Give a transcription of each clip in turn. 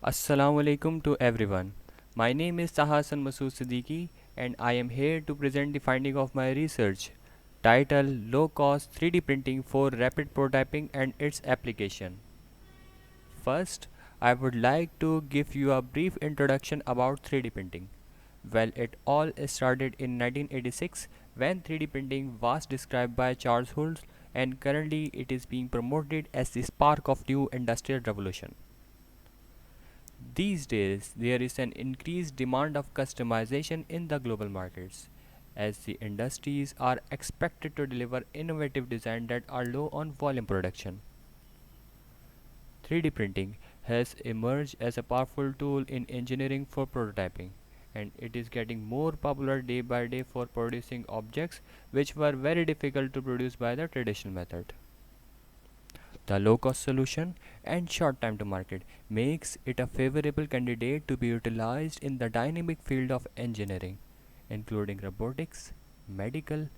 Assalamu alaikum to everyone. My name is Tahasan Masood Siddiqui and I am here to present the finding of my research titled Low Cost 3D Printing for Rapid Prototyping and its Application. First, I would like to give you a brief introduction about 3D printing. Well, it all started in 1986 when 3D printing was described by Charles Hulse, and currently it is being promoted as the spark of new industrial revolution. These days, there is an increased demand of customization in the global markets, as the industries are expected to deliver innovative designs that are low on volume production. 3D printing has emerged as a powerful tool in engineering for prototyping, and it is getting more popular day by day for producing objects which were very difficult to produce by the traditional method. The low-cost solution and short time to market makes it a favorable candidate to be utilized in the dynamic field of engineering, including robotics, medical,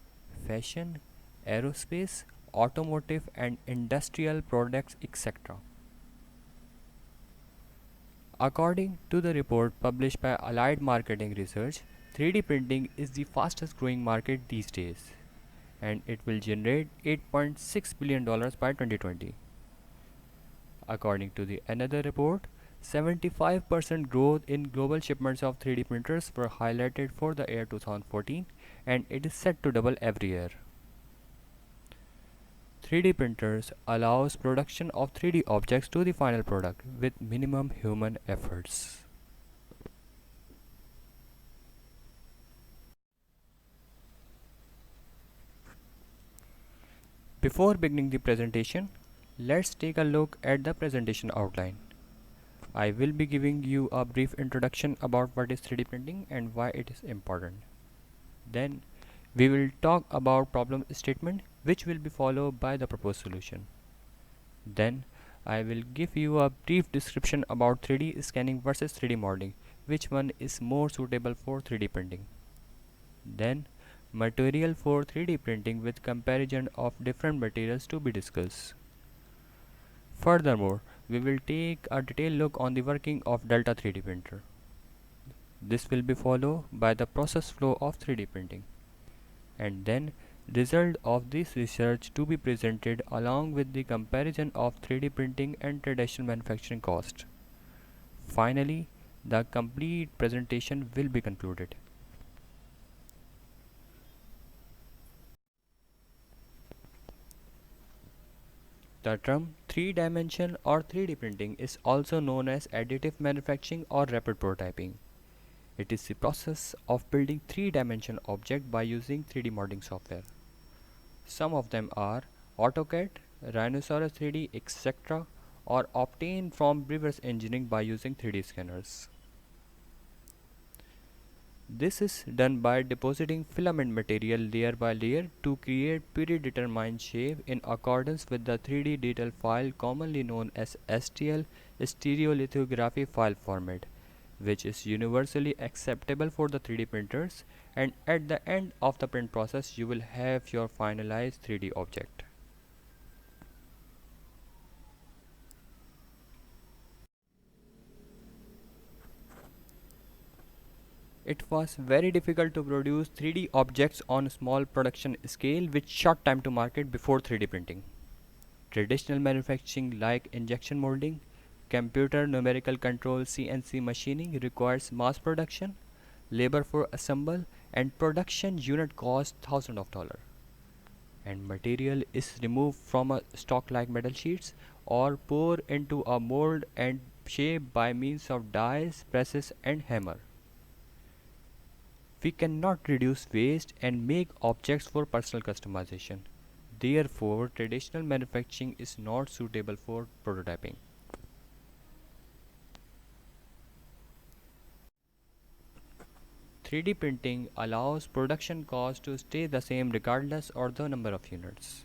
fashion, aerospace, automotive and industrial products, etc. According to the report published by Allied Marketing Research, 3D printing is the fastest growing market these days, and it will generate $8.6 billion by 2020. According to the another report, 75% growth in global shipments of 3D printers were highlighted for the year 2014, and it is set to double every year. 3D printers allows production of 3D objects to the final product with minimum human efforts. Before beginning the presentation, let's take a look at the presentation outline. I will be giving you a brief introduction about what is 3D printing and why it is important. Then we will talk about problem statement, which will be followed by the proposed solution. Then I will give you a brief description about 3D scanning versus 3D modeling, which one is more suitable for 3D printing. Then material for 3D printing with comparison of different materials to be discussed. Furthermore, we will take a detailed look on the working of Delta 3D printer. This will be followed by the process flow of 3D printing, and then result of this research to be presented along with the comparison of 3D printing and traditional manufacturing cost. Finally, the complete presentation will be concluded. The term 3-dimensional or 3D printing is also known as additive manufacturing or rapid prototyping. It is the process of building 3-dimensional objects by using 3D modeling software. Some of them are AutoCAD, Rhinoceros 3D, etc., or obtained from reverse engineering by using 3D scanners. This is done by depositing filament material layer by layer to create predetermined shape in accordance with the 3D detail file commonly known as STL stereolithography file format, which is universally acceptable for the 3D printers, and at the end of the print process you will have your finalized 3D object. It was very difficult to produce 3D objects on small production scale with short time to market before 3D printing. Traditional manufacturing like injection molding, computer numerical control CNC machining requires mass production, labor for assemble, and production unit cost thousands of dollars. And material is removed from a stock like metal sheets or poured into a mold and shaped by means of dies, presses, and hammer. We cannot reduce waste and make objects for personal customization. Therefore, traditional manufacturing is not suitable for prototyping. 3D printing allows production cost to stay the same regardless of the number of units.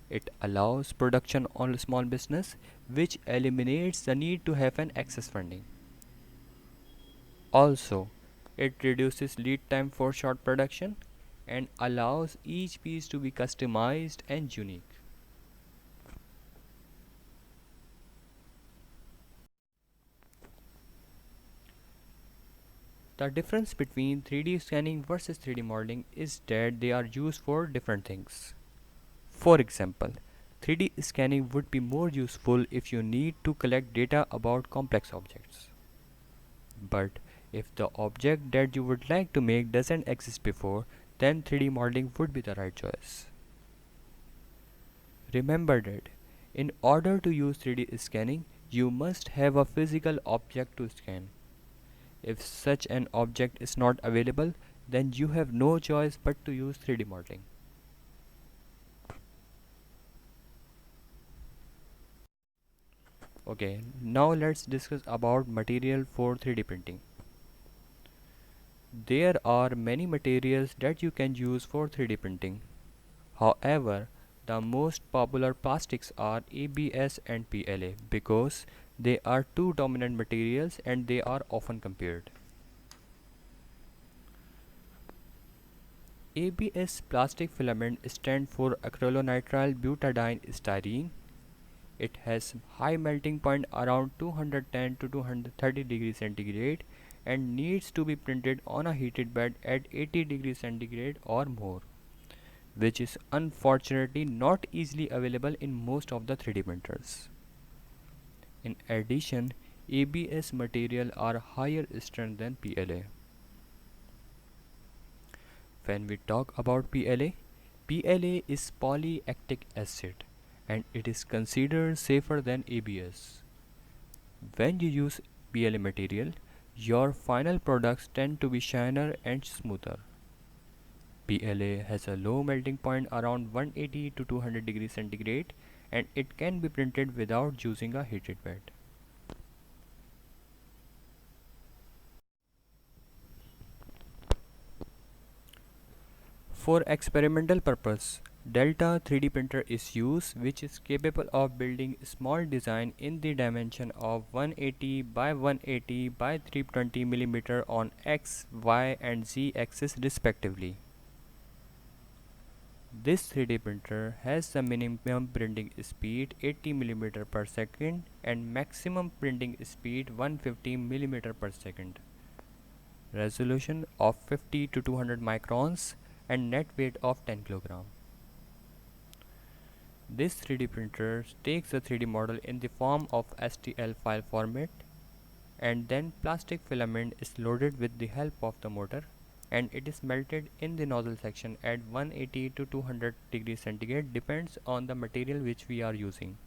It allows production on a small business, which eliminates the need to have an excess funding. Also, it reduces lead time for short production and allows each piece to be customized and unique. The difference between 3D scanning versus 3D modeling is that they are used for different things. For example, 3D scanning would be more useful if you need to collect data about complex objects. But if the object that you would like to make doesn't exist before, then 3D modeling would be the right choice. Remember that in order to use 3D scanning, you must have a physical object to scan. If such an object is not available, then you have no choice but to use 3D modeling. Okay, now let's discuss about material for 3D printing. There are many materials that you can use for 3D printing. However, the most popular plastics are ABS and PLA because they are two dominant materials and they are often compared. ABS plastic filament stands for acrylonitrile butadiene styrene. It has high melting point around 210 to 230 degrees centigrade and needs to be printed on a heated bed at 80 degrees centigrade or more, which is unfortunately not easily available in most of the 3D printers. In addition, ABS material are higher strength than PLA. When we talk about PLA, PLA is polylactic acid and it is considered safer than ABS. When you use PLA material, your final products tend to be shinier and smoother. PLA has a low melting point around 180 to 200 degrees centigrade and it can be printed without using a heated bed. For experimental purpose, Delta 3D printer is used which is capable of building small design in the dimension of 180 by 180 by 320 mm on X, Y and Z axis respectively. This 3D printer has the minimum printing speed 80 mm per second and maximum printing speed 150 mm per second. Resolution of 50 to 200 microns and net weight of 10 kg. This 3D printer takes a 3D model in the form of STL file format and then plastic filament is loaded with the help of the motor and it is melted in the nozzle section at 180 to 200 degrees centigrade depends on the material which we are using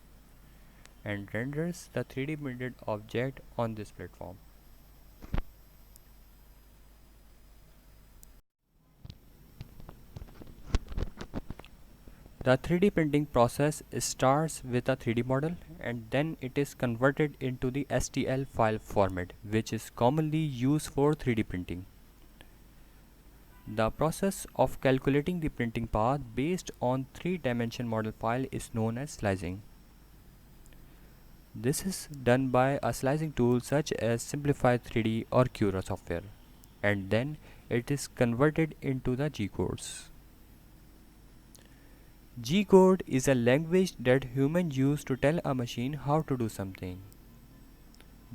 and renders the 3D printed object on this platform. The 3D printing process starts with a 3D model and then it is converted into the STL file format which is commonly used for 3D printing. The process of calculating the printing path based on 3-dimension model file is known as slicing. This is done by a slicing tool such as Simplify 3D or Cura software and then it is converted into the G-codes. G-code is a language that humans use to tell a machine how to do something.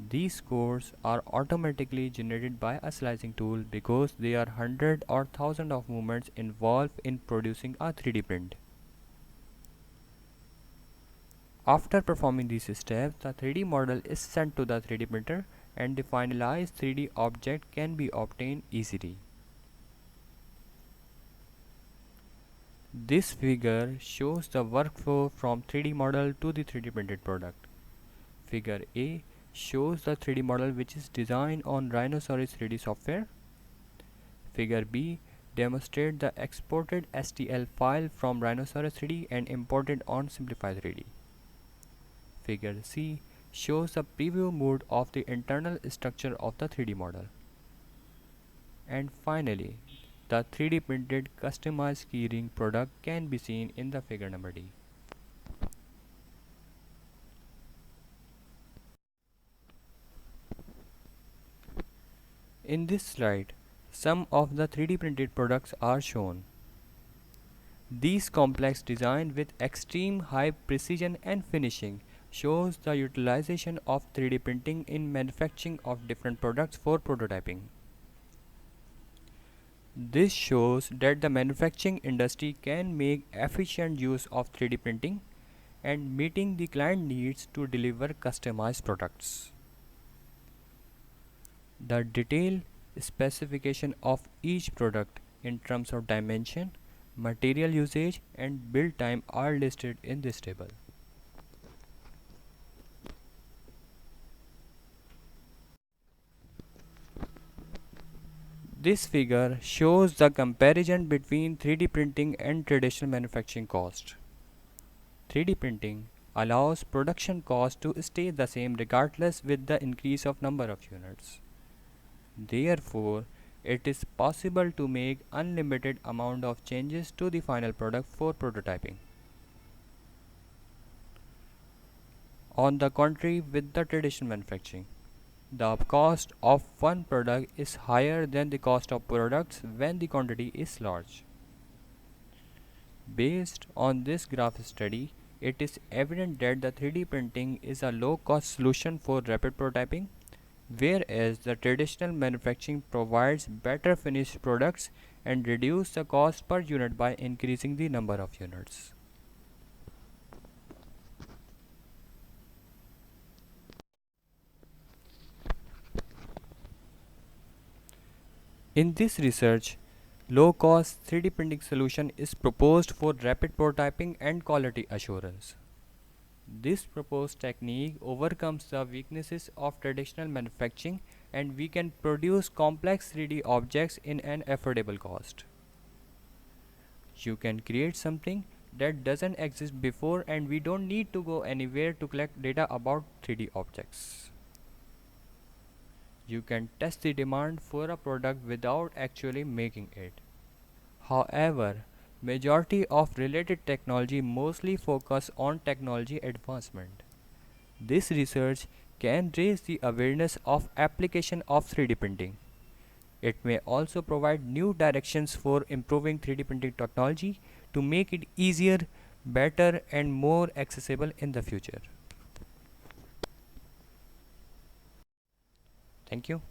These codes are automatically generated by a slicing tool because there are hundreds or thousands of movements involved in producing a 3D print. After performing these steps, the 3D model is sent to the 3D printer and the finalized 3D object can be obtained easily. This figure shows the workflow from 3D model to the 3D printed product. Figure A shows the 3D model which is designed on Rhinoceros 3D software. Figure B demonstrates the exported STL file from Rhinoceros 3D and imported on Simplify 3D. Figure C shows the preview mode of the internal structure of the 3D model. And finally, the 3D printed customized keyring product can be seen in the figure number D. In this slide, some of the 3D printed products are shown. These complex design with extreme high precision and finishing shows the utilization of 3D printing in manufacturing of different products for prototyping. This shows that the manufacturing industry can make efficient use of 3D printing and meeting the client needs to deliver customized products. The detailed specification of each product in terms of dimension, material usage and build time are listed in this table. This figure shows the comparison between 3D printing and traditional manufacturing cost. 3D printing allows production cost to stay the same regardless with the increase of number of units. Therefore, it is possible to make unlimited amount of changes to the final product for prototyping. On the contrary, with the traditional manufacturing, the cost of one product is higher than the cost of products when the quantity is large. Based on this graph study, it is evident that the 3D printing is a low-cost solution for rapid prototyping, whereas the traditional manufacturing provides better finished products and reduce the cost per unit by increasing the number of units. In this research, low-cost 3D printing solution is proposed for rapid prototyping and quality assurance. This proposed technique overcomes the weaknesses of traditional manufacturing and we can produce complex 3D objects in an affordable cost. You can create something that doesn't exist before and we don't need to go anywhere to collect data about 3D objects. You can test the demand for a product without actually making it. However, majority of related technology mostly focus on technology advancement. This research can raise the awareness of application of 3D printing. It may also provide new directions for improving 3D printing technology to make it easier, better and more accessible in the future. Thank you.